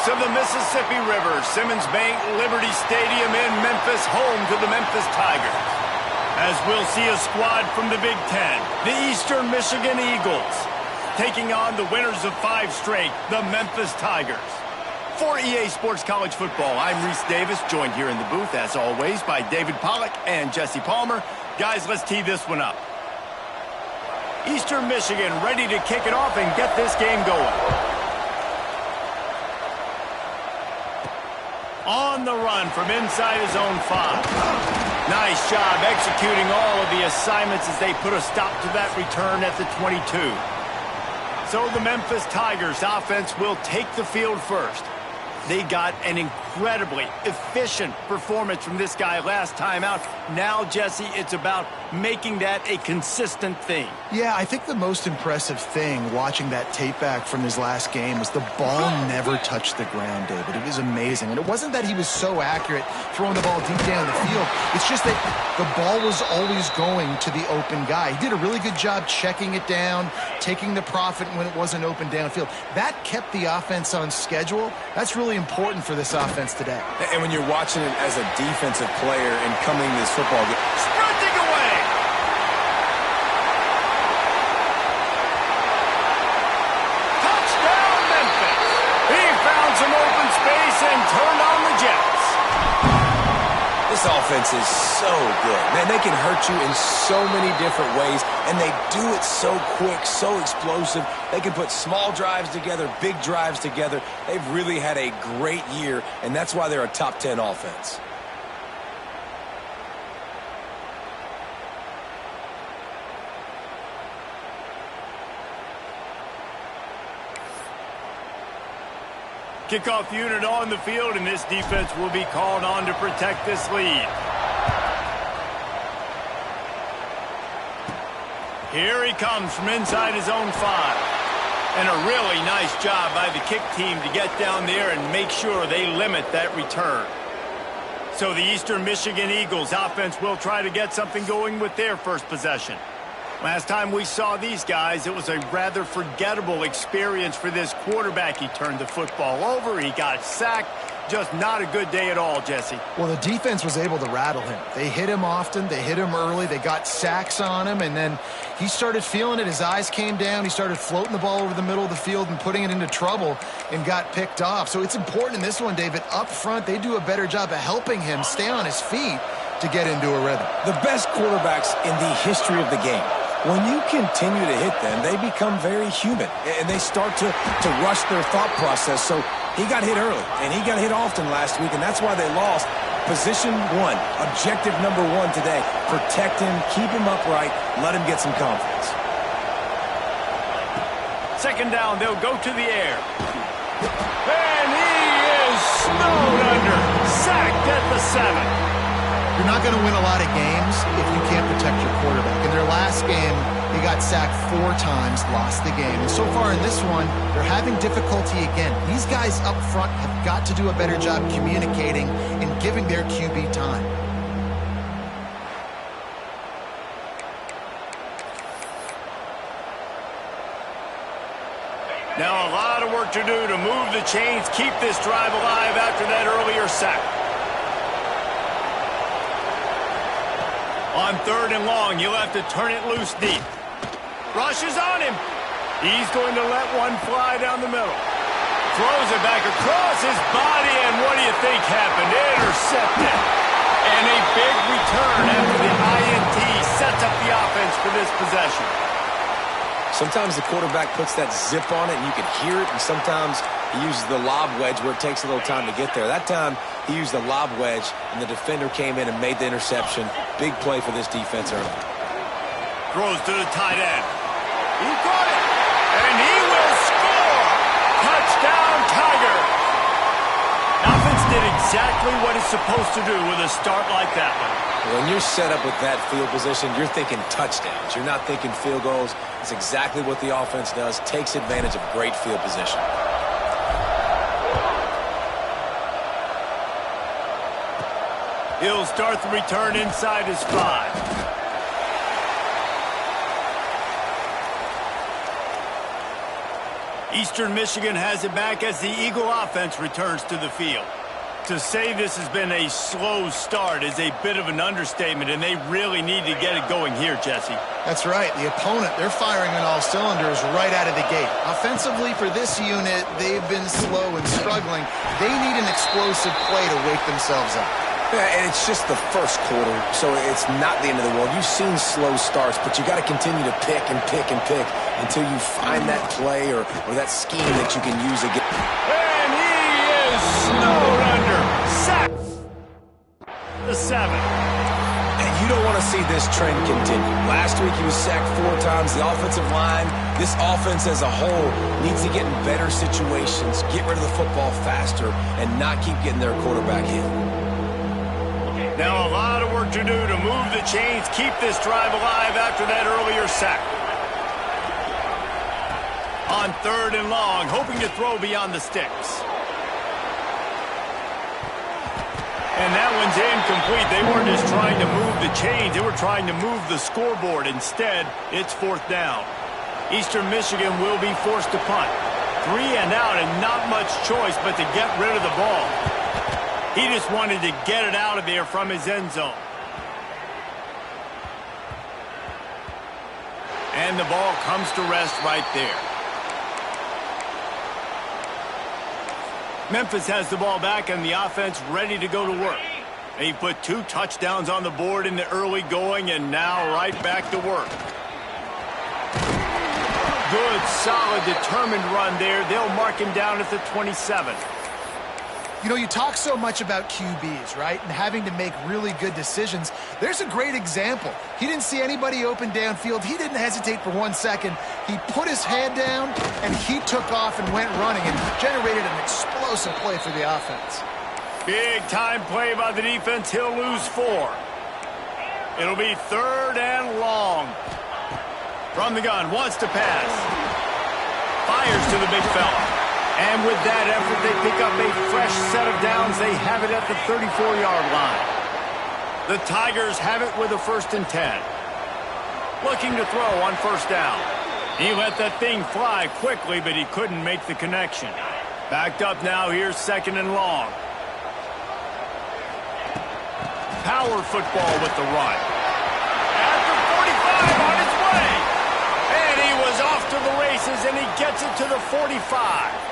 banks of the Mississippi River, Simmons Bank Liberty Stadium in Memphis, home to the Memphis Tigers. As we'll see a squad from the Big Ten, the Eastern Michigan Eagles, taking on the winners of 5 straight, the Memphis Tigers. For EA Sports College Football, I'm Reese Davis, joined here in the booth, as always, by David Pollack and Jesse Palmer. Guys, let's tee this one up. Eastern Michigan ready to kick it off and get this game going. On the run from inside his own 5. Nice job executing all of the assignments as they put a stop to that return at the 22. So the Memphis Tigers offense will take the field first. They got an incredibly efficient performance from this guy last time out. Now, Jesse, it's about making that a consistent thing. Yeah, I think the most impressive thing watching that tape back from his last game was the ball never touched the ground, David. It was amazing. And it wasn't that he was so accurate throwing the ball deep down the field. It's just that the ball was always going to the open guy. He did a really good job checking it down, taking the profit when it wasn't open downfield. That kept the offense on schedule. That's really important for this offense today. And when you're watching it as a defensive player and coming to this football game, sprinting away. Touchdown, Memphis. He found some open space and turned on the Jets. This offense is so good. Man, they can hurt you in so many different ways, and they do it so quick, so explosive. They can put small drives together, big drives together. They've really had a great year, and that's why they're a top 10 offense. Kickoff unit on the field, and this defense will be called on to protect this lead. Here he comes from inside his own 5. And a really nice job by the kick team to get down there and make sure they limit that return. So the Eastern Michigan Eagles offense will try to get something going with their first possession. Last time we saw these guys, it was a rather forgettable experience for this quarterback. He turned the football over, he got sacked. Just not a good day at all, Jesse. Well, the defense was able to rattle him. They hit him often, they hit him early, they got sacks on him, and then he started feeling it. His eyes came down, he started floating the ball over the middle of the field and putting it into trouble and got picked off. So it's important in this one, David. Up front, they do a better job of helping him stay on his feet to get into a rhythm. The best quarterbacks in the history of the game, when you continue to hit them, they become very human, and they start to rush their thought process. So he got hit early, and he got hit often last week, and that's why they lost. Position 1, objective number 1 today. Protect him, keep him upright, let him get some confidence. Second down, they'll go to the air. And he is snowed under, sacked at the 7. You're not going to win a lot of games if you can't protect your quarterback. In their last game, he got sacked 4 times, lost the game. And so far in this one, they're having difficulty again. These guys up front have got to do a better job communicating and giving their QB time. Now a lot of work to do to move the chains, keep this drive alive after that earlier sack. On 3rd and long, you'll have to turn it loose deep. Rushes on him. He's going to let one fly down the middle. Throws it back across his body, and what do you think happened? Intercepted. And a big return after the INT sets up the offense for this possession. Sometimes the quarterback puts that zip on it, and you can hear it, and sometimes he uses the lob wedge where it takes a little time to get there. That time, he used the lob wedge, and the defender came in and made the interception. Big play for this defense early. Throws to the tight end. He caught it, and he will score. Touchdown, Tiger. Offense did exactly what it's supposed to do with a start like that one. When you're set up with that field position, you're thinking touchdowns. You're not thinking field goals. It's exactly what the offense does. Takes advantage of great field position. He'll start the return inside his 5. Eastern Michigan has it back as the Eagle offense returns to the field. To say this has been a slow start is a bit of an understatement, and they really need to get it going here, Jesse. That's right. The opponent, they're firing on all cylinders right out of the gate. Offensively, for this unit, they've been slow and struggling. They need an explosive play to wake themselves up. Yeah, and it's just the first quarter, so it's not the end of the world. You've seen slow starts, but you got to continue to pick and pick and pick until you find that play or that scheme that you can use again. And he is snowed under. Sack. The 7. And you don't want to see this trend continue. Last week he was sacked 4 times. The offensive line, this offense as a whole, needs to get in better situations, get rid of the football faster, and not keep getting their quarterback hit. Now a lot of work to do to move the chains, keep this drive alive after that earlier sack. On 3rd and long, hoping to throw beyond the sticks. And that one's incomplete. They weren't just trying to move the chains, they were trying to move the scoreboard. Instead, it's 4th down. Eastern Michigan will be forced to punt. 3 and out, and not much choice but to get rid of the ball. He just wanted to get it out of there from his end zone. And the ball comes to rest right there. Memphis has the ball back and the offense ready to go to work. They put 2 touchdowns on the board in the early going and now right back to work. Good, solid, determined run there. They'll mark him down at the 27. You know, you talk so much about QBs, right? And having to make really good decisions. There's a great example. He didn't see anybody open downfield. He didn't hesitate for 1 second. He put his head down, and he took off and went running and generated an explosive play for the offense. Big time play by the defense. He'll lose 4. It'll be 3rd and long. From the gun, wants to pass. Fires to the big fella. And with that effort, they pick up a fresh set of downs. They have it at the 34-yard line. The Tigers have it with a 1st and 10. Looking to throw on 1st down. He let that thing fly quickly, but he couldn't make the connection. Backed up now, here's 2nd and long. Power football with the run. At the 45 on its way. And he was off to the races, and he gets it to the 45.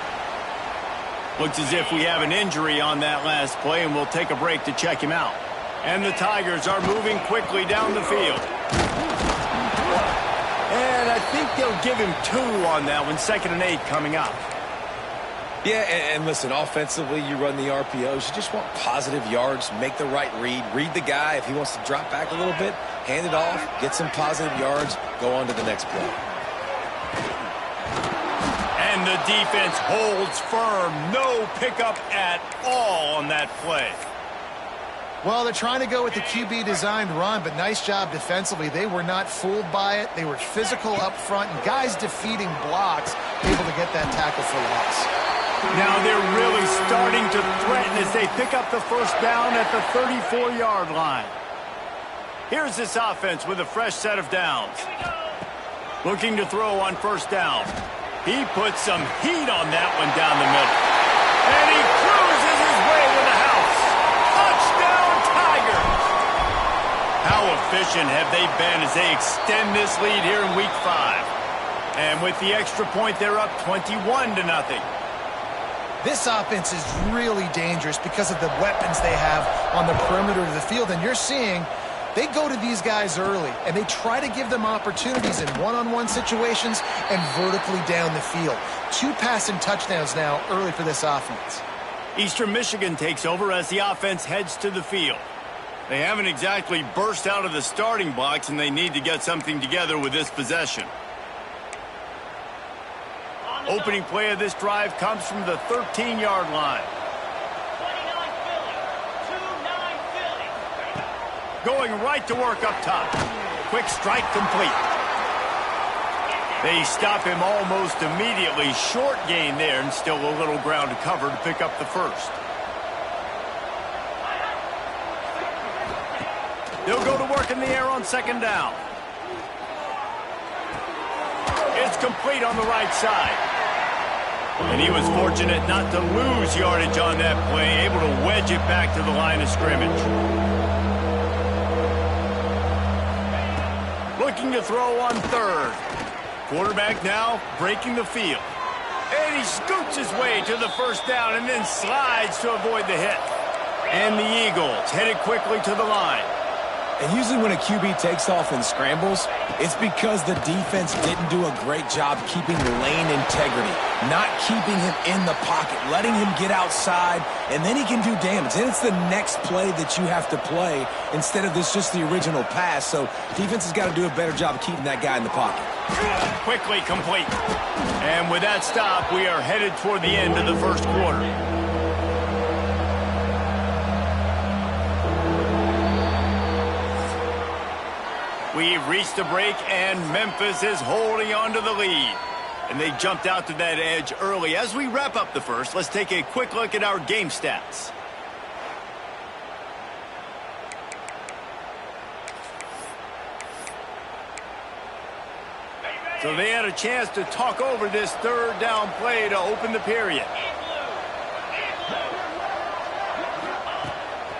Looks as if we have an injury on that last play, and we'll take a break to check him out. And the Tigers are moving quickly down the field. And I think they'll give him 2 on that one, 2nd and 8 coming up. Yeah, and listen, offensively, you run the RPOs. You just want positive yards, make the right read the guy. If he wants to drop back a little bit, hand it off, get some positive yards, go on to the next play. And the defense holds firm. No pickup at all on that play. Well, they're trying to go with the QB-designed run, but nice job defensively. They were not fooled by it. They were physical up front, and guys defeating blocks, able to get that tackle for loss. Now they're really starting to threaten as they pick up the 1st down at the 34-yard line. Here's this offense with a fresh set of downs. Looking to throw on 1st down. He puts some heat on that one down the middle. And he cruises his way to the house. Touchdown, Tigers! How efficient have they been as they extend this lead here in Week 5? And with the extra point, they're up 21-0. This offense is really dangerous because of the weapons they have on the perimeter of the field. And you're seeing they go to these guys early, and they try to give them opportunities in one-on-one situations and vertically down the field. 2 passing touchdowns now early for this offense. Eastern Michigan takes over as the offense heads to the field. They haven't exactly burst out of the starting blocks, and they need to get something together with this possession. Opening play of this drive comes from the 13-yard line. Going right to work up top. Quick strike complete. They stop him almost immediately. Short gain there, and still a little ground to cover to pick up the 1st. They'll go to work in the air on 2nd down. It's complete on the right side. And he was fortunate not to lose yardage on that play, able to wedge it back to the line of scrimmage. Looking to throw on third. Quarterback now breaking the field. And he scoots his way to the first down and then slides to avoid the hit. And the Eagles headed quickly to the line. And usually when a QB takes off and scrambles, it's because the defense didn't do a great job keeping lane integrity, not keeping him in the pocket, letting him get outside, and then he can do damage. And it's the next play that you have to play instead of just the original pass. So defense has got to do a better job of keeping that guy in the pocket. Quickly complete. And with that stop, we are headed toward the end of the first quarter. We've reached a break, and Memphis is holding on to the lead. And they jumped out to that edge early. As we wrap up the first, let's take a quick look at our game stats. So they had a chance to talk over this third down play to open the period.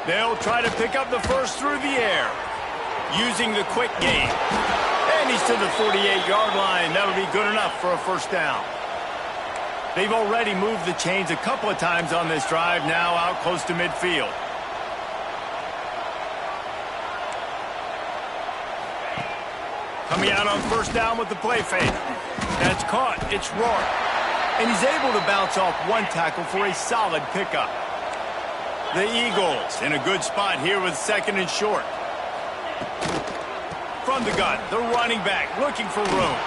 They'll try to pick up the first through the air, using the quick game. And he's to the 48-yard line. That'll be good enough for a first down. They've already moved the chains a couple of times on this drive, now out close to midfield. Coming out on first down with the play fake. That's caught. It's Rourke. And he's able to bounce off one tackle for a solid pickup. The Eagles in a good spot here with second and short. From the gun, the running back looking for room.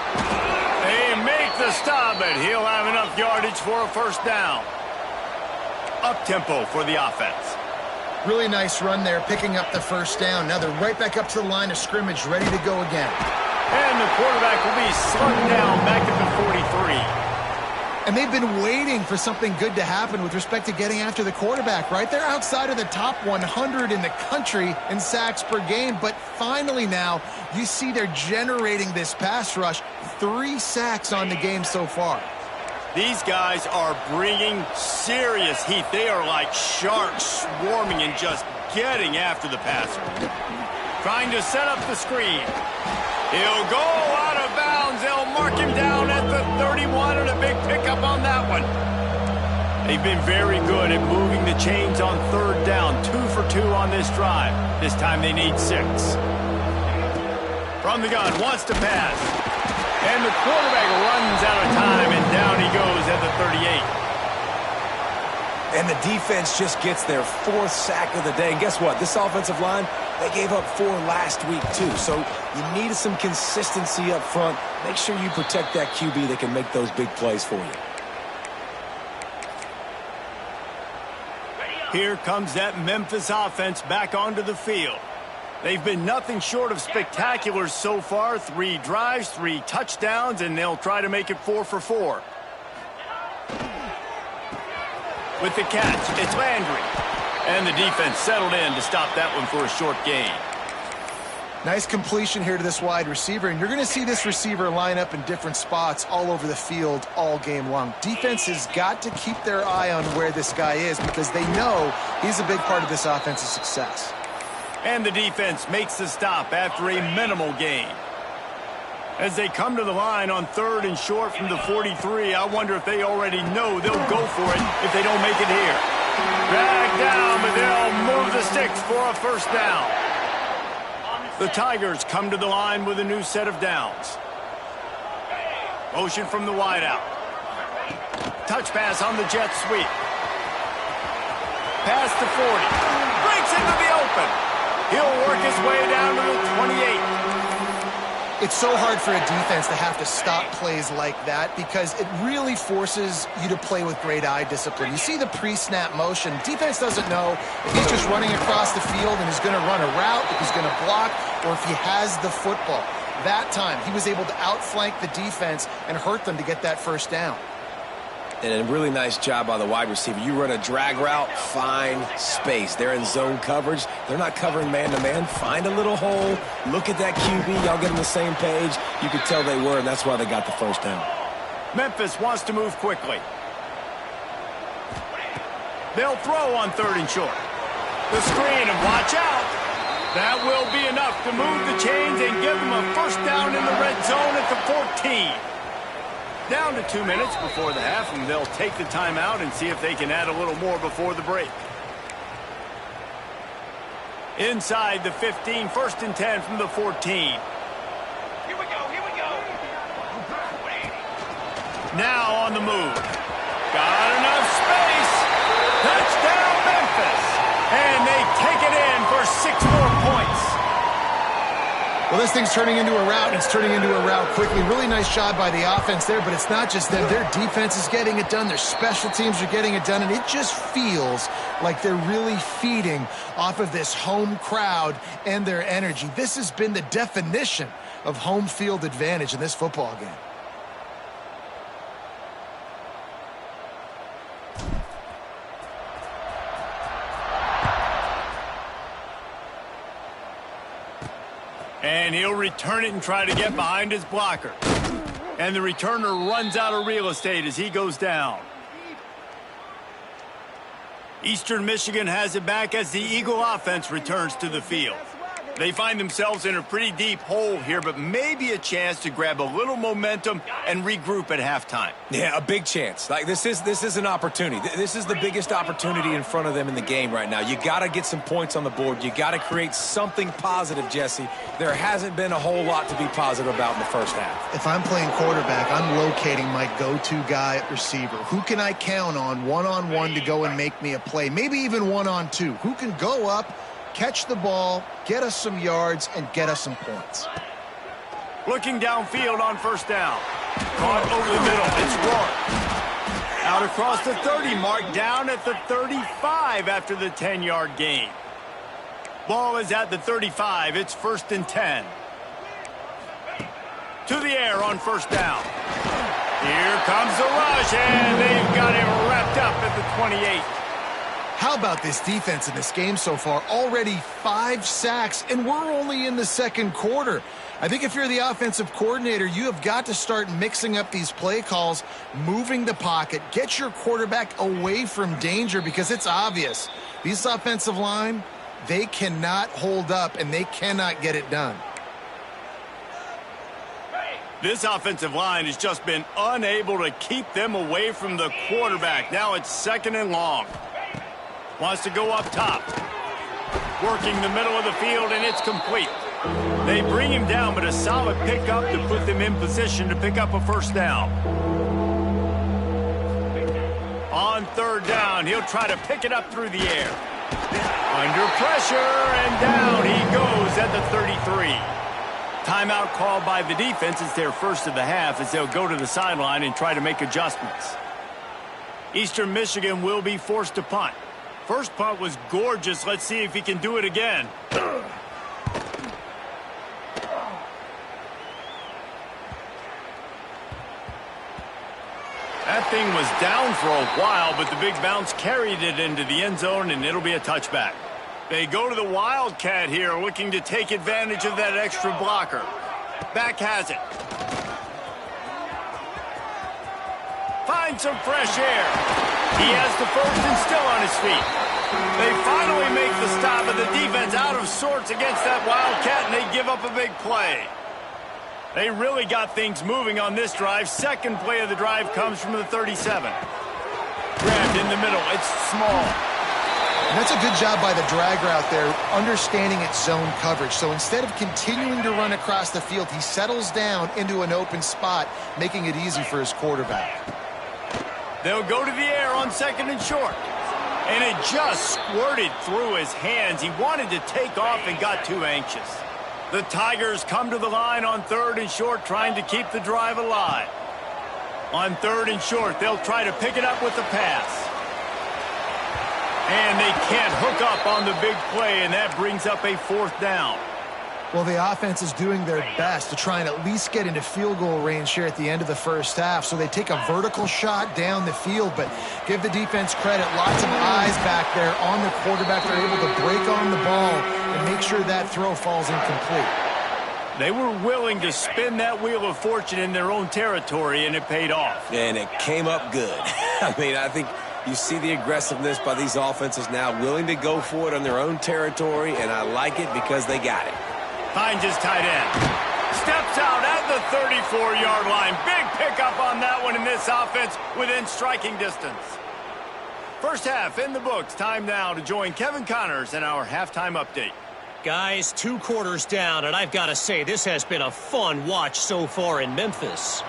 They make the stop, but he'll have enough yardage for a first down. Up-tempo for the offense. Really nice run there, picking up the first down. Now they're right back up to the line of scrimmage, ready to go again. And the quarterback will be slugged down back at the 43. And they've been waiting for something good to happen with respect to getting after the quarterback, right? They're outside of the top 100 in the country in sacks per game, but finally now you see they're generating this pass rush. 3 sacks on the game so far. These guys are bringing serious heat. They are like sharks swarming and just getting after the passer. Trying to set up the screen. He'll go out of bounds. They'll mark him down at the 31 and a big pickup on that one. They've been very good at moving the chains on third down. 2 for 2 on this drive. This time they need 6. From the gun, wants to pass. And the quarterback runs out of time, and down he goes at the 38. And the defense just gets their 4th sack of the day. And guess what? This offensive line, they gave up 4 last week too. So you need some consistency up front. Make sure you protect that QB that can make those big plays for you. Here comes that Memphis offense back onto the field. They've been nothing short of spectacular so far. 3 drives, 3 touchdowns, and they'll try to make it 4 for 4. With the catch, it's Landry. And the defense settled in to stop that one for a short gain. Nice completion here to this wide receiver, and you're going to see this receiver line up in different spots all over the field all game long. Defense has got to keep their eye on where this guy is because they know he's a big part of this offense's success. And the defense makes the stop after a minimal gain. As they come to the line on third and short from the 43, I wonder if they already know they'll go for it if they don't make it here. Dragged down, but they'll move the sticks for a first down. The Tigers come to the line with a new set of downs. Motion from the wideout. Touch pass on the jet sweep. Pass to 40. Breaks into the open. He'll work his way down to the 28. It's so hard for a defense to have to stop plays like that because it really forces you to play with great eye discipline. You see the pre-snap motion. Defense doesn't know if he's just running across the field and is going to run a route, if he's going to block, or if he has the football. That time, he was able to outflank the defense and hurt them to get that first down. And a really nice job by the wide receiver. You run a drag route, find space. They're in zone coverage. They're not covering man-to-man. Find a little hole. Look at that QB. Y'all get on the same page. You could tell they were, and that's why they got the first down. Memphis wants to move quickly. They'll throw on 3rd and short. The screen, and watch out. That will be enough to move the chains and give them a first down in the red zone at the 14. Down to 2 minutes before the half, and they'll take the timeout and see if they can add a little more before the break. Inside the 15, 1st and 10 from the 14. Here we go. Now on the move. Got enough space. Touchdown, Memphis. And they take it in for 6 more points. Well, this thing's turning into a rout. It's turning into a rout quickly. Really nice job by the offense there, but it's not just them. Their defense is getting it done. Their special teams are getting it done, and it just feels like they're really feeding off of this home crowd and their energy. This has been the definition of home field advantage in this football game. And he'll return it and try to get behind his blocker. And the returner runs out of real estate as he goes down. Eastern Michigan has it back as the Eagle offense returns to the field. They find themselves in a pretty deep hole here, but maybe a chance to grab a little momentum and regroup at halftime. Yeah, a big chance. Like this is an opportunity. This is the biggest opportunity in front of them in the game right now. You got to get some points on the board. You got to create something positive, Jesse. There hasn't been a whole lot to be positive about in the first half. If I'm playing quarterback, I'm locating my go-to guy at receiver. Who can I count on one-on-one to go and make me a play? Maybe even one-on-two. Who can go up, catch the ball, get us some yards, and get us some points. Looking downfield on 1st down. Caught over the middle. It's Rourke. Out across the 30 mark, down at the 35 after the 10-yard gain. Ball is at the 35. It's 1st and 10. To the air on 1st down. Here comes the rush, and they've got him wrapped up at the 28. How about this defense in this game so far? Already 5 sacks, and we're only in the 2nd quarter. I think if you're the offensive coordinator, you have got to start mixing up these play calls, moving the pocket, get your quarterback away from danger, because it's obvious. These offensive line, they cannot hold up, and they cannot get it done. This offensive line has just been unable to keep them away from the quarterback. Now it's 2nd and long. Wants to go up top. Working the middle of the field, and it's complete. They bring him down, but a solid pickup to put them in position to pick up a 1st down. On 3rd down, he'll try to pick it up through the air. Under pressure, and down he goes at the 33. Timeout called by the defense. It's their first of the half as they'll go to the sideline and try to make adjustments. Eastern Michigan will be forced to punt. First punt was gorgeous. Let's see if he can do it again. That thing was down for a while, but the big bounce carried it into the end zone, and it'll be a touchback. They go to the Wildcat here, looking to take advantage of that extra blocker. Back has it. Find some fresh air. He has the 1st and still on his feet. They finally make the stop, but the defense out of sorts against that Wildcat, and they give up a big play. They really got things moving on this drive. 2nd play of the drive comes from the 37. Grabbed in the middle. It's small. And that's a good job by the drag route there, understanding its zone coverage. So instead of continuing to run across the field, he settles down into an open spot, making it easy for his quarterback. They'll go to the air on 2nd and short. And it just squirted through his hands. He wanted to take off and got too anxious. The Tigers come to the line on 3rd and short, trying to keep the drive alive. On 3rd and short, they'll try to pick it up with the pass. And they can't hook up on the big play, and that brings up a 4th down. Well, the offense is doing their best to try and at least get into field goal range here at the end of the first half. So they take a vertical shot down the field, but give the defense credit. Lots of eyes back there on the quarterback. They're able to break on the ball and make sure that throw falls incomplete. They were willing to spin that wheel of fortune in their own territory, and it paid off. And it came up good. I mean, I think You see the aggressiveness by these offenses now, willing to go for it on their own territory, and I like it because they got it. Finds his tight end. Steps out at the 34-yard line. Big pickup on that one in this offense within striking distance. First half in the books. Time now to join Kevin Connors in our halftime update. Guys, 2 quarters down, and I've got to say, this has been a fun watch so far in Memphis.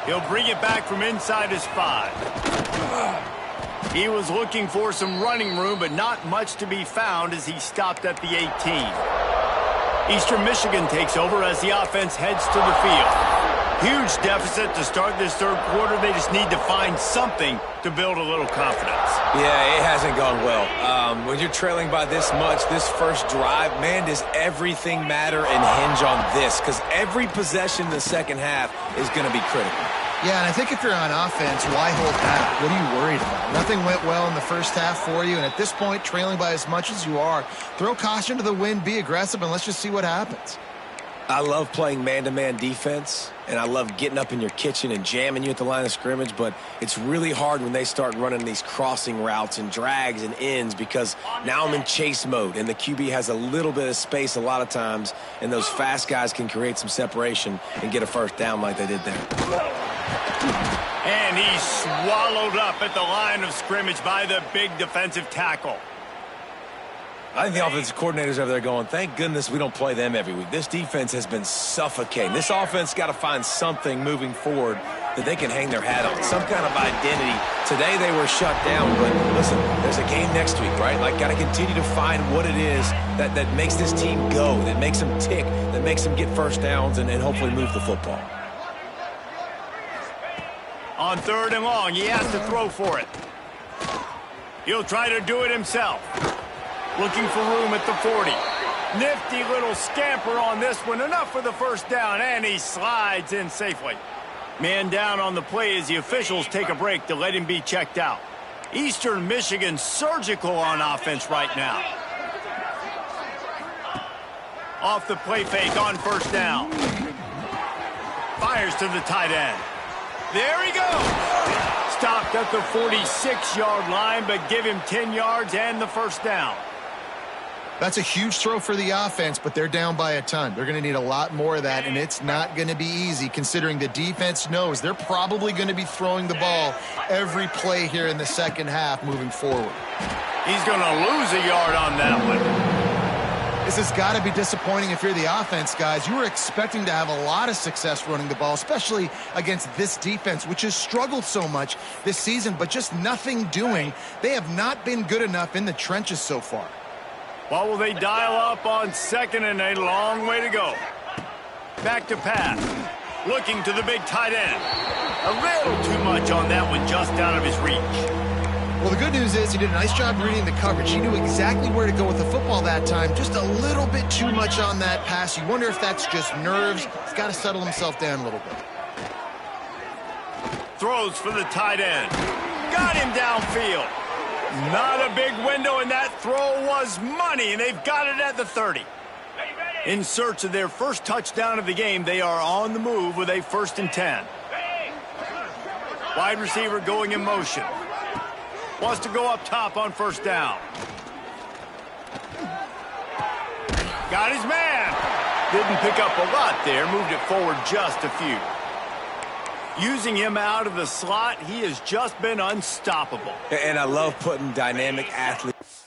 He'll bring it back from inside his 5. He was looking for some running room, but not much to be found as he stopped at the 18. Eastern Michigan takes over as the offense heads to the field. Huge deficit to start this third quarter. They just need to find something to build a little confidence. Yeah, it hasn't gone well. When you're trailing by this much, this first drive, man, does everything matter and hinge on this, because every possession in the second half is going to be critical. Yeah, and I think if you're on offense, why hold back? What are you worried about? Nothing went well in the first half for you, and at this point, trailing by as much as you are, throw caution to the wind, be aggressive, and let's just see what happens. I love playing man-to-man defense, and I love getting up in your kitchen and jamming you at the line of scrimmage, but it's really hard when they start running these crossing routes and drags and ends, because now I'm in chase mode, and the QB has a little bit of space a lot of times, and those fast guys can create some separation and get a first down like they did there. And he's swallowed up at the line of scrimmage by the big defensive tackle. I think the offensive coordinators over there going, thank goodness we don't play them every week. This defense has been suffocating. This offense got to find something moving forward that they can hang their hat on, some kind of identity. Today they were shut down, but listen, there's a game next week, right? Like, got to continue to find what it is that makes this team go, that makes them tick, that makes them get first downs and hopefully move the football. On 3rd and long, he has to throw for it. He'll try to do it himself. Looking for room at the 40. Nifty little scamper on this one. Enough for the first down, and he slides in safely. Man down on the play as the officials take a break to let him be checked out. Eastern Michigan surgical on offense right now. Off the play fake on first down. Fires to the tight end. There he goes. Stopped at the 46-yard line, but give him 10 yards and the first down. That's a huge throw for the offense, but they're down by a ton. They're going to need a lot more of that, and it's not going to be easy considering the defense knows they're probably going to be throwing the ball every play here in the second half moving forward. He's going to lose a yard on that one. This has got to be disappointing if you're the offense, guys. You were expecting to have a lot of success running the ball, especially against this defense, which has struggled so much this season, but just nothing doing. They have not been good enough in the trenches so far. What will they dial up on 2nd and a long way to go? Back to pass. Looking to the big tight end. A little too much on that one, just out of his reach. Well, the good news is he did a nice job reading the coverage. He knew exactly where to go with the football that time. Just a little bit too much on that pass. You wonder if that's just nerves. He's got to settle himself down a little bit. Throws for the tight end. Got him downfield. Not a big window, and that throw was money, and they've got it at the 30. In search of their first touchdown of the game, they are on the move with a 1st and 10. Wide receiver going in motion. Wants to go up top on first down. Got his man. Didn't pick up a lot there, moved it forward just a few. Using him out of the slot, he has just been unstoppable. And I love putting dynamic athletes.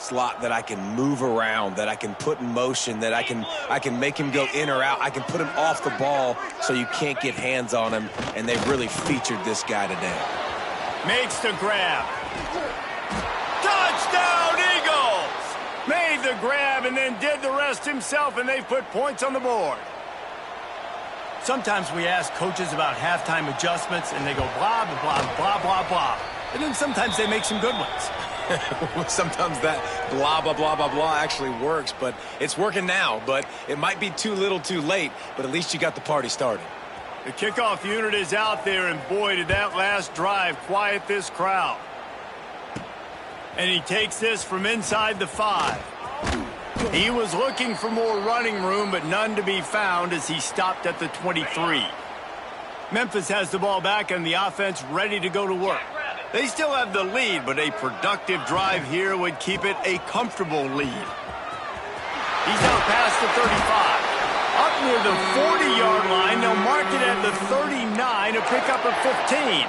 Slot that I can move around, that I can put in motion, that I can make him go in or out. I can put him off the ball so you can't get hands on him, and they've really featured this guy today. Makes the grab. Touchdown, Eagles! Made the grab and then did the rest himself, and they put points on the board. sometimes we ask coaches about halftime adjustments, and they go blah, blah, blah, blah, blah, blah. And then sometimes they make some good ones. Sometimes that blah, blah, blah, blah, blah actually works, but it's working now. But it might be too little too late, but at least you got the party started. The kickoff unit is out there, and boy, did that last drive quiet this crowd. And he takes this from inside the 5. He was looking for more running room, but none to be found as he stopped at the 23. Memphis has the ball back and the offense ready to go to work. They still have the lead, but a productive drive here would keep it a comfortable lead. He's out past the 35. Up near the 40-yard line, they'll mark it at the 39, a pickup of 15.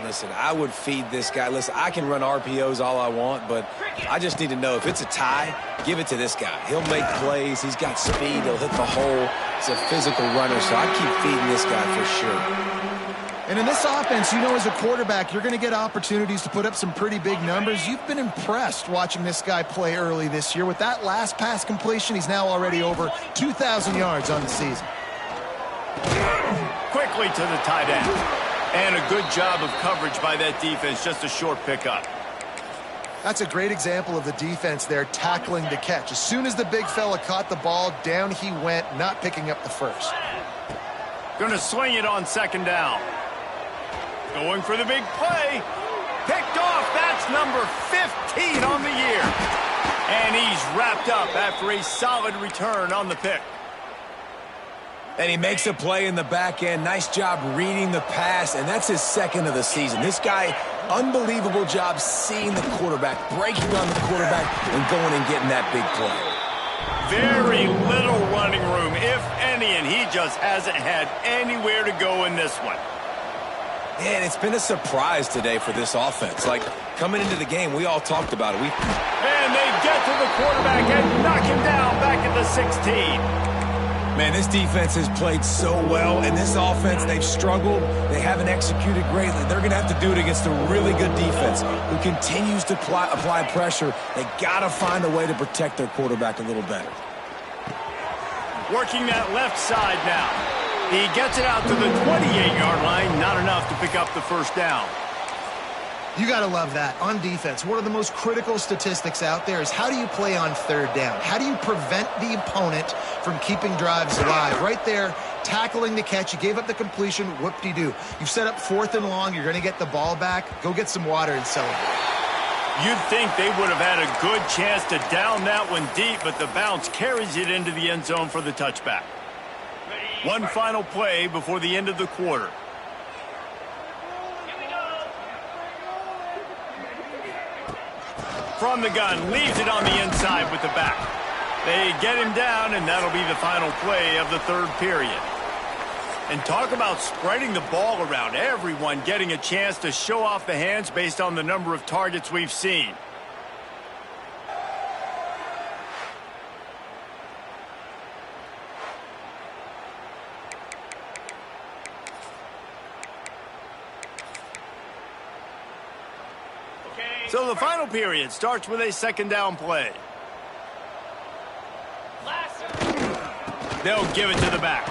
Listen, I would feed this guy. Listen, I can run RPOs all I want, but I just need to know if it's a tie, give it to this guy. He'll make plays. He's got speed. He'll hit the hole. He's a physical runner, so I keep feeding this guy for sure. And in this offense, you know, as a quarterback, you're going to get opportunities to put up some pretty big numbers. You've been impressed watching this guy play early this year. With that last pass completion, he's now already over 2,000 yards on the season. Quickly to the tight end. And a good job of coverage by that defense, just a short pickup. That's a great example of the defense there tackling the catch. As soon as the big fella caught the ball, down he went, not picking up the first. Going to swing it on second down. Going for the big play. Picked off. That's number 15 on the year. And he's wrapped up after a solid return on the pick. And he makes a play in the back end. Nice job reading the pass, and that's his second of the season. This guy, unbelievable job seeing the quarterback, breaking on the quarterback, and going and getting that big play. Very little running room, if any, and he just hasn't had anywhere to go in this one. Yeah, and it's been a surprise today for this offense. Like, coming into the game, we all talked about it. And they get to the quarterback and knock him down back at the 16. Man, this defense has played so well, and this offense, they've struggled. They haven't executed greatly. They're going to have to do it against a really good defense who continues to apply pressure. They got to find a way to protect their quarterback a little better. Working that left side now. He gets it out to the 28-yard line. Not enough to pick up the first down. You got to love that. On defense, one of the most critical statistics out there is how do you play on third down? How do you prevent the opponent from keeping drives alive? Right there, tackling the catch. You gave up the completion. Whoop-de-doo. You've set up 4th and long. You're going to get the ball back. Go get some water and celebrate. You'd think they would have had a good chance to down that one deep, but the bounce carries it into the end zone for the touchback. One final play before the end of the quarter. From the gun, leaves it on the inside with the back. They get him down, and that'll be the final play of the third period. And talk about spreading the ball around. Everyone getting a chance to show off the hands based on the number of targets we've seen. So the final period starts with a second down play. They'll give it to the back.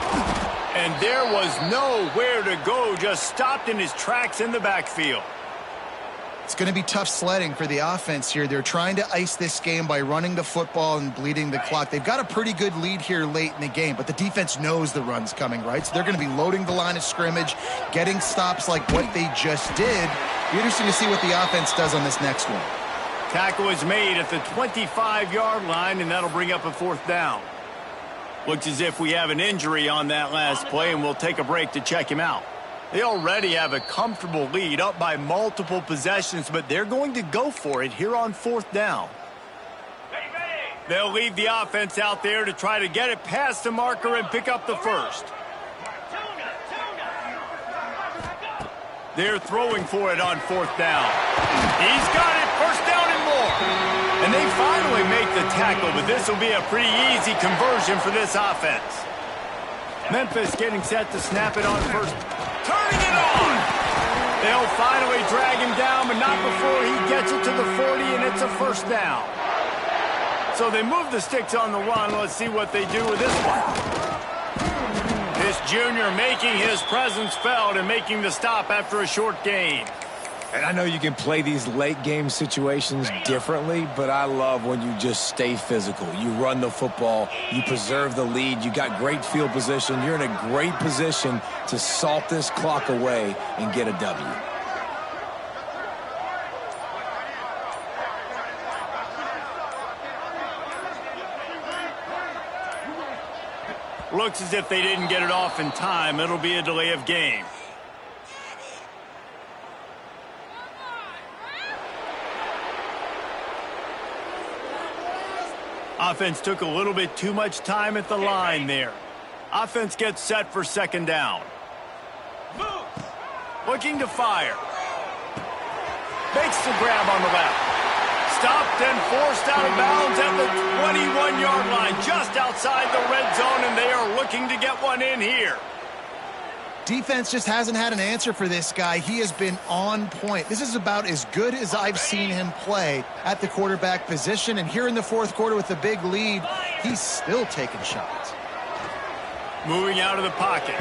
And there was nowhere to go, just stopped in his tracks in the backfield. It's going to be tough sledding for the offense here. They're trying to ice this game by running the football and bleeding the clock. They've got a pretty good lead here late in the game, but the defense knows the run's coming, right? So they're going to be loading the line of scrimmage, getting stops like what they just did. Be interesting to see what the offense does on this next one. Tackle is made at the 25-yard line, and that'll bring up a 4th down. Looks as if we have an injury on that last play, and we'll take a break to check him out. They already have a comfortable lead, up by multiple possessions, but they're going to go for it here on 4th down. They'll leave the offense out there to try to get it past the marker and pick up the first. They're throwing for it on 4th down. He's got it, 1st down and more. And they finally make the tackle, but this will be a pretty easy conversion for this offense. Memphis getting set to snap it on first. Turning it on! They'll finally drag him down, but not before he gets it to the 40, and it's a 1st down. So they move the sticks on the run. Let's see what they do with this one. This junior making his presence felt and making the stop after a short gain. And I know you can play these late game situations differently, but I love when you just stay physical. You run the football, you preserve the lead, you got great field position, you're in a great position to salt this clock away and get a W. Looks as if they didn't get it off in time. It'll be a delay of game. Offense took a little bit too much time at the line there. Offense gets set for second down. Looking to fire. Makes the grab on the left. Stopped and forced out of bounds at the 21-yard line, just outside the red zone, and they are looking to get one in here. Defense just hasn't had an answer for this guy. He has been on point. This is about as good as I've seen him play at the quarterback position. And here in the fourth quarter with the big lead, he's still taking shots. Moving out of the pocket.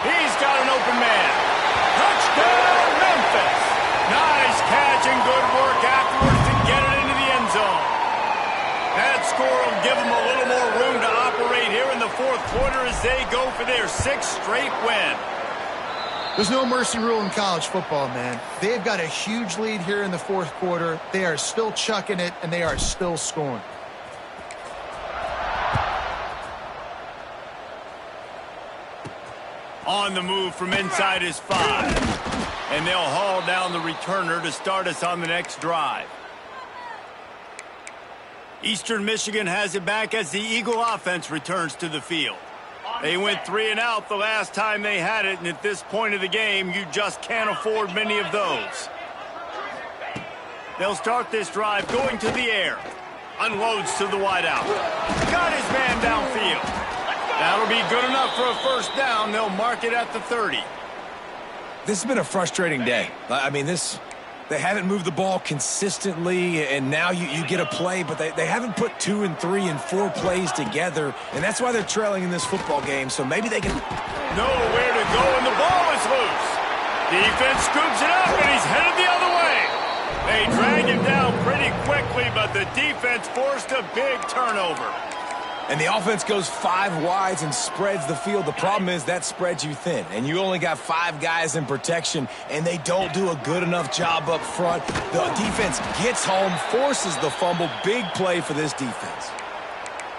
He's got an open man. Touchdown, Memphis. Nice catch and good work afterwards to get it into the end zone. That score will give them a little more room to operate here in the fourth quarter as they go for their sixth straight win. There's no mercy rule in college football, man. They've got a huge lead here in the fourth quarter. They are still chucking it, and they are still scoring. On the move from inside his 5. And they'll haul down the returner to start us on the next drive. Eastern Michigan has it back as the Eagle offense returns to the field. They went 3 and out the last time they had it, and at this point of the game, you just can't afford many of those. They'll start this drive going to the air. Unloads to the wideout. Got his man downfield. That'll be good enough for a first down. They'll mark it at the 30. This has been a frustrating day. I mean, they haven't moved the ball consistently, and now you get a play, but they haven't put 2 and 3 and 4 plays together, and that's why they're trailing in this football game, so maybe they can... Nowhere to go, and the ball is loose. Defense scoops it up, and he's headed the other way. They drag him down pretty quickly, but the defense forced a big turnover. And the offense goes 5 wides and spreads the field. The problem is that spreads you thin, and you only got 5 guys in protection, and they don't do a good enough job up front. The defense gets home, forces the fumble. Big play for this defense.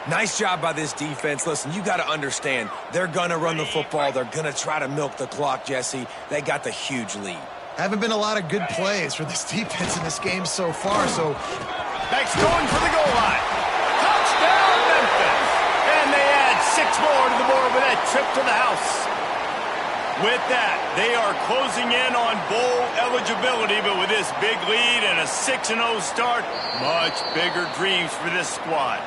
Nice job by this defense. Listen, you got to understand, they're going to run the football. They're going to try to milk the clock, Jesse. They got the huge lead. Haven't been a lot of good plays for this defense in this game so far, so... Beck's going for the goal line. Touchdown, Memphis. And they add 6 more to the board with that trip to the house. With that, they are closing in on bowl eligibility, but with this big lead and a 6-0 start, much bigger dreams for this squad.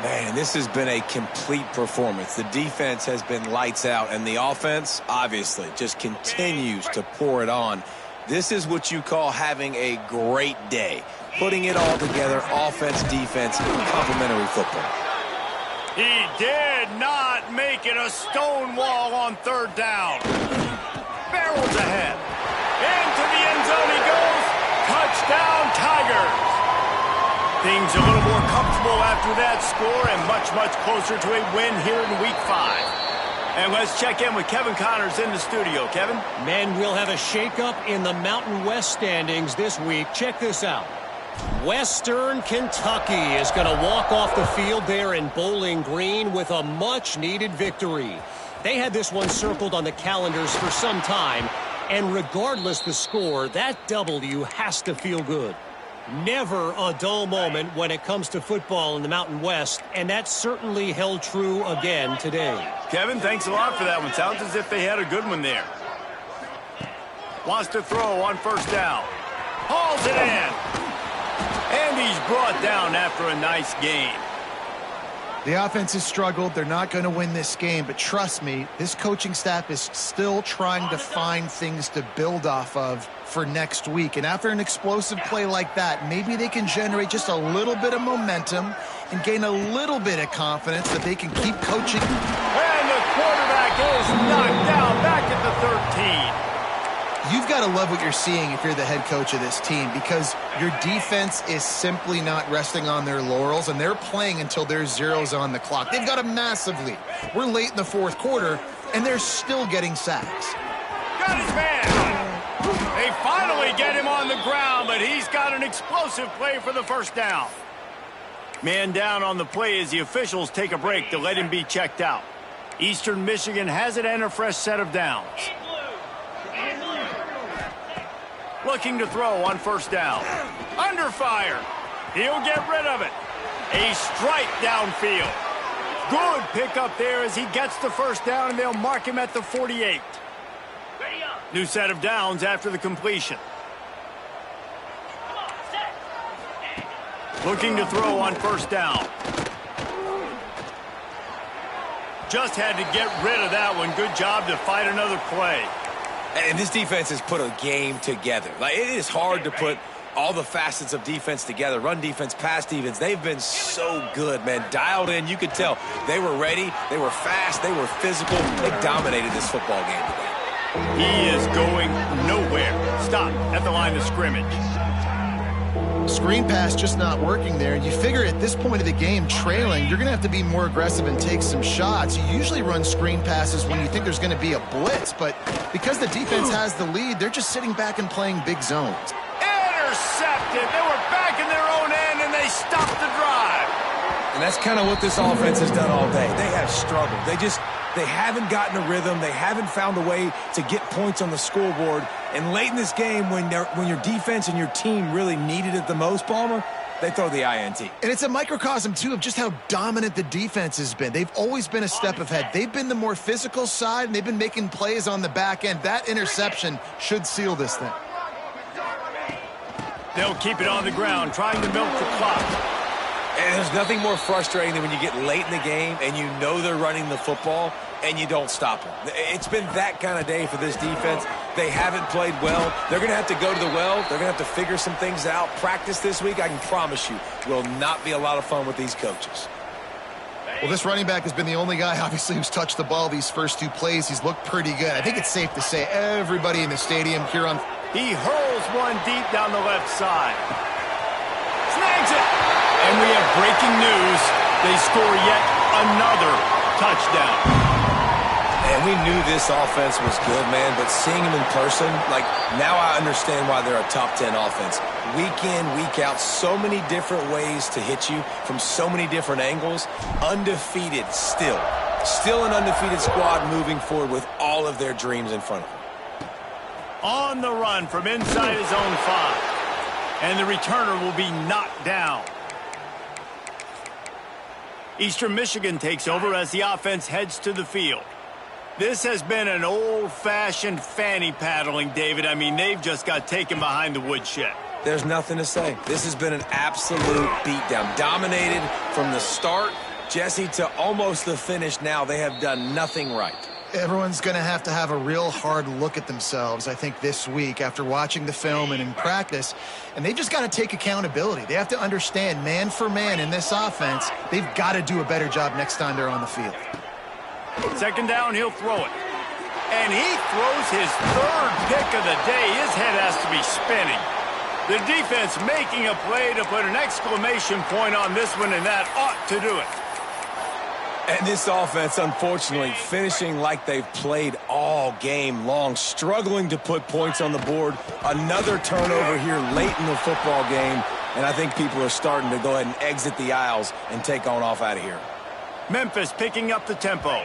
Man, this has been a complete performance. The defense has been lights out, and the offense, obviously, just continues to pour it on. This is what you call having a great day. Putting it all together, offense, defense, complementary football. He did not make it a stone wall on 3rd down. Barrels ahead. Into the end zone he goes. Touchdown, Tigers. Things a little more comfortable after that score and much, much closer to a win here in Week 5. And let's check in with Kevin Connors in the studio. Kevin? Men, we'll have a shakeup in the Mountain West standings this week. Check this out. Western Kentucky is going to walk off the field there in Bowling Green with a much-needed victory. They had this one circled on the calendars for some time, and regardless the score, that W has to feel good. Never a dull moment when it comes to football in the Mountain West, and that certainly held true again today. Kevin, thanks a lot for that one. Sounds as if they had a good one there. Wants to throw on 1st down. Hauls it in. And he's brought down after a nice gain. The offense has struggled. They're not going to win this game, but trust me, this coaching staff is still trying to find things to build off of for next week. And after an explosive play like that, maybe they can generate just a little bit of momentum and gain a little bit of confidence that they can keep coaching. And the quarterback is knocked down back at the 13. You've got to love what you're seeing if you're the head coach of this team, because your defense is simply not resting on their laurels, and they're playing until there's zeros on the clock. They've got a massive lead. We're late in the fourth quarter, and they're still getting sacks. Got his man. They finally get him on the ground, but he's got an explosive play for the first down. Man down on the play as the officials take a break to let him be checked out. Eastern Michigan has it and a fresh set of downs. Looking to throw on first down. Under fire. He'll get rid of it. A strike downfield. Good pickup there as he gets the first down, and they'll mark him at the 48. New set of downs after the completion. Looking to throw on first down. Just had to get rid of that one. Good job to fight another play. And this defense has put a game together. Like, it is hard to put all the facets of defense together. Run defense, pass defense. They've been so good, man. Dialed in. You could tell they were ready. They were fast. They were physical. They dominated this football game today. He is going nowhere. Stop at the line of scrimmage. Screen pass just not working there. You figure at this point of the game, trailing, you're going to have to be more aggressive and take some shots. You usually run screen passes when you think there's going to be a blitz, but because the defense has the lead, they're just sitting back and playing big zones. Intercepted. They were back in their own end, and they stopped the drive. And that's kind of what this offense has done all day. They have struggled. They haven't gotten a rhythm. They haven't found a way to get points on the scoreboard. And late in this game, when your defense and your team really needed it the most, Palmer, they throw the INT. And it's a microcosm, too, of just how dominant the defense has been. They've always been a step ahead. They've been the more physical side, and they've been making plays on the back end. That interception should seal this thing. They'll keep it on the ground, trying to milk the clock. And there's nothing more frustrating than when you get late in the game and you know they're running the football and you don't stop them. It's been that kind of day for this defense. They haven't played well. They're going to have to go to the well. They're going to have to figure some things out. Practice this week, I can promise you, will not be a lot of fun with these coaches. Well, this running back has been the only guy, obviously, who's touched the ball these first two plays. He's looked pretty good. I think it's safe to say everybody in the stadium here on... He hurls one deep down the left side. Snags it! And we have breaking news. They score yet another touchdown. And we knew this offense was good, man, but seeing them in person, like, now I understand why they're a top 10 offense. Week in, week out, so many different ways to hit you from so many different angles. Undefeated still. Still an undefeated squad moving forward with all of their dreams in front of them. On the run from inside his own 5. And the returner will be knocked down. Eastern Michigan takes over as the offense heads to the field. This has been an old-fashioned fanny paddling, David. I mean, they've just got taken behind the woodshed. There's nothing to say. This has been an absolute beatdown. Dominated from the start, Jesse, to almost the finish now. They have done nothing right. Everyone's going to have a real hard look at themselves, I think, this week after watching the film and in practice. And they've just got to take accountability. They have to understand, man for man in this offense, they've got to do a better job next time they're on the field. Second down, he'll throw it. And he throws his third pick of the day. His head has to be spinning. The defense making a play to put an exclamation point on this one, and that ought to do it. And this offense, unfortunately, finishing like they've played all game long, struggling to put points on the board. Another turnover here late in the football game, and I think people are starting to go ahead and exit the aisles and take on off out of here. Memphis picking up the tempo.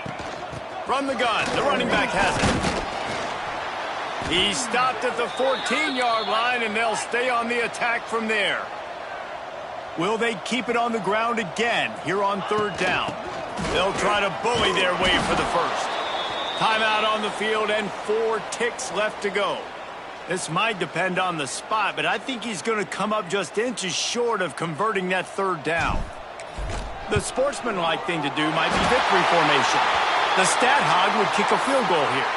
From the gun, the running back has it. He stopped at the 14-yard line, and they'll stay on the attack from there. Will they keep it on the ground again here on third down? They'll try to bully their way for the first. Timeout on the field and 4 ticks left to go. This might depend on the spot, but I think he's going to come up just inches short of converting that third down. The sportsmanlike thing to do might be victory formation. The stat hog would kick a field goal here.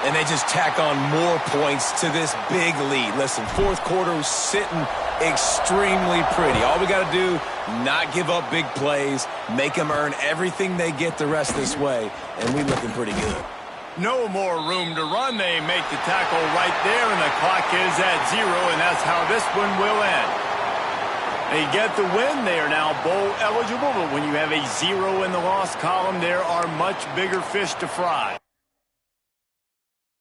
And they just tack on more points to this big lead. Listen, fourth quarter was sitting extremely pretty. All we got to do Not give up big plays, make them earn everything they get the rest this way, and we're looking pretty good. No more room to run. They make the tackle right there, and the clock is at 0, and that's how this one will end. They get the win. They are now bowl eligible, but when you have a 0 in the loss column, there are much bigger fish to fry.